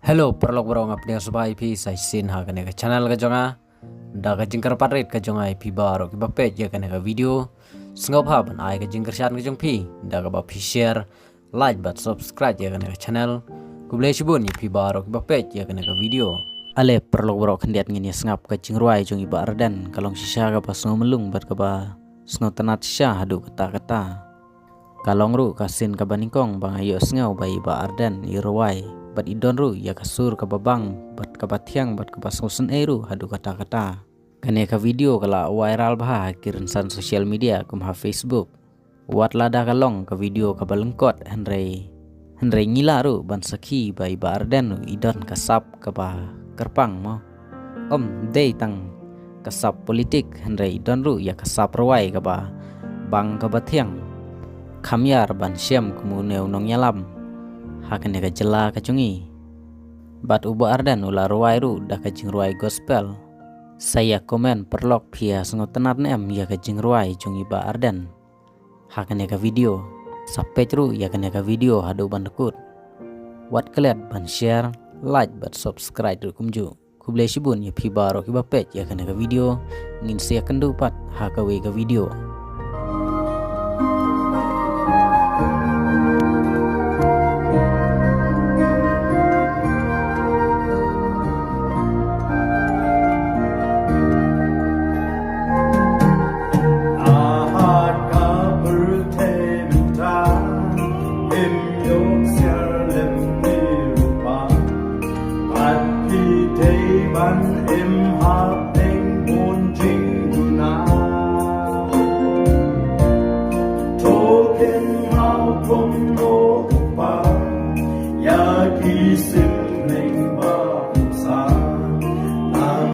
Hello, perlok bro ngapne subai IP sai sin ha kane ka channel ka jonga da ka jingkar parit ka jonga IP baro ki ba page ya kane ka video sngop ha ban ai ka jingkar shan ka jong pi da ka ba pi share like but subscribe ya kane ka channel ku ble shibun IP baro ki ba page ya kane ka video ale perlok bro khandiat ngini sngap ka jingruai jong iba ardan kalong sisa ka ba sno melung bat ka ba sno tanat sisa hadu kata kalong ru kasin ka baningkong bang ayo sngau ba iba ardan irwai bat idon ru ya kasur ka babang bat ka batiang bat ka basosen eru hadu kata kane ka video kala viral bah kirin san social media kum ha Facebook wat lada kalong ka video ka balengkot henrei ngila ru ban sakhi bai barden idon kasap ka ba kerpang mo dei tang kasap politik henrei idon ru ya kasap rawai ka ba bang ka batiang khamyar ban siam kumuneu nong yalam hakane ka jela ka chungi bat uba ardan ula ruai ru da ka jingruai gospel saya komen perlok pia sengotenat nem ya ka jingruai chungi ba ardan hakane ka video sapet ru ya kane ka video hadu bandekut wat kelet ban share like bat subscribe ru kumju kuble shibun ya pi baro ki ba page ya kane ka video ngin sia kendu pat hakawe ka video Ban im hapeng bun jing du na token mau kum no pa ya ki sim leng